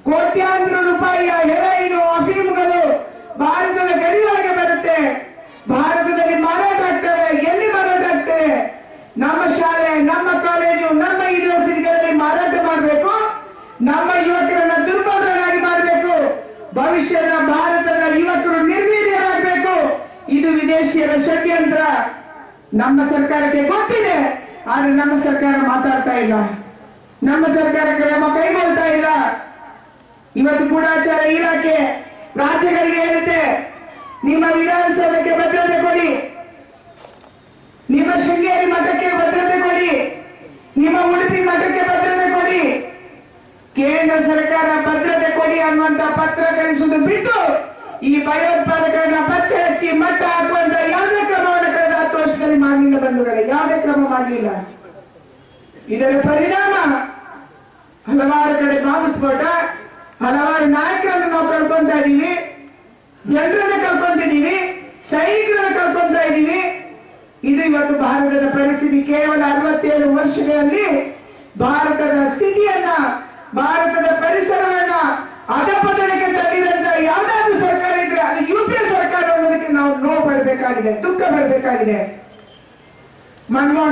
ಕೋಟ್ಯಾಂತರ ರೂಪಾಯಿಯ ಹೆರಾಯಿನ್ ಅಫೀಮುಗಳು ಭಾರತದ ಗಡಿಯೊಳಗೆ ಬರುತ್ತೆ. ಭಾರತದಲ್ಲಿ ಮಾರಾಟ ಆಗ್ತವೆ. ಎಲ್ಲಿ ಮಾರಾಟ ಆಗ್ತವೆ? ನಮ್ಮ ಶಾಲೆ, ನಮ್ಮ ಕಾಲೇಜು, ನಮ್ಮ ಯೂನಿವರ್ಸಿಟಿಗಳಲ್ಲಿ ಮಾರಾಟ ಮಾಡಬೇಕು. ನಮ್ಮ ಯುವಕರನ್ನ ದುರ್ಬಲರಾಗಿ ಮಾಡಬೇಕು. ಭವಿಷ್ಯದ ಭಾರತದ ಯುವಕರು ನಿರ್ವೀರ್ಯರಾಗಬೇಕು. ಇದು ವಿದೇಶಿಯರ ಷಡ್ಯಂತ್ರ. ನಮ್ಮ ಸರ್ಕಾರಕ್ಕೆ ಗೊತ್ತಿದೆ, ಆದ್ರೆ ನಮ್ಮ ಸರ್ಕಾರ ಮಾತಾಡ್ತಾ ಇಲ್ಲ. ನಮ್ಮ ಸರ್ಕಾರ ಕ್ರಮ ಕೈಗೊಳ್ತಾ ಇಲ್ಲ. ಇವತ್ತು ಗೂಢಾಚಾರ ಇಲಾಖೆ ರಾಜ್ಯಗಳಿಗೆ ಹೇಳುತ್ತೆ, ನಿಮ್ಮ ವಿಧಾನಸೌಧಕ್ಕೆ ಭದ್ರತೆ ಕೊಡಿ, ನಿಮ್ಮ ಶೃಂಗೇರಿ ಮಠಕ್ಕೆ ಭದ್ರತೆ ಕೊಡಿ, ನಿಮ್ಮ ಉಡುಪಿ ಮಠಕ್ಕೆ ಭದ್ರತೆ ಕೊಡಿ. ಕೇಂದ್ರ ಸರ್ಕಾರ ಭದ್ರತೆ ಕೊಡಿ ಅನ್ನುವಂತ ಪತ್ರ ಕಳಿಸುವುದು ಬಿಟ್ಟು ಈ ಭಯೋತ್ಪಾದಕರನ್ನ ಪತ್ತೆ ಹಚ್ಚಿ ಮಟ್ಟ ಹಾಕುವಂತ ಯಾವುದೇ ಕ್ರಮವನ್ನು ಕಳೆದ 10 ವರ್ಷದಲ್ಲಿ ಮಾಡಲಿಲ್ಲ ಬಂಧುಗಳೇ, ಯಾವುದೇ ಕ್ರಮ ಮಾಡಲಿಲ್ಲ. ಇದರ ಪರಿಣಾಮ ಹಲವಾರು ಕಡೆ ಬಾಂಬ್ ಸ್ಫೋಟ, ಹಲವಾರು ನಾಯಕರನ್ನು ನಾವು ಕಳ್ಕೊಂತಾ ಇದ್ದೀವಿ, ಜನರನ್ನು ಕಳ್ಕೊಂತಿದ್ದೀವಿ, ಸೈನಿಕರನ್ನು ಕಳ್ಕೊಂತಾ ಇದ್ದೀವಿ. ಇದು ಇವತ್ತು ಭಾರತದ ಪರಿಸ್ಥಿತಿ. ಕೇವಲ 67 ವರ್ಷಗಳಲ್ಲಿ ಭಾರತದ ಸ್ಥಿತಿಯನ್ನ, ಭಾರತದ ಪರಿಸರವನ್ನ ಅಧಪತನಕ್ಕೆ ತಳ್ಳಿದಂತ ಯಾವುದಾದ್ರೂ ಸರ್ಕಾರ ಇದ್ರೆ ಅದು ಯುಪಿಎ ಸರ್ಕಾರ ಅನ್ನೋದಕ್ಕೆ ನಾವು ನೋವು ಪಡಬೇಕಾಗಿದೆ, ದುಃಖ ಪಡಬೇಕಾಗಿದೆ. ಮನಮೋಹನ್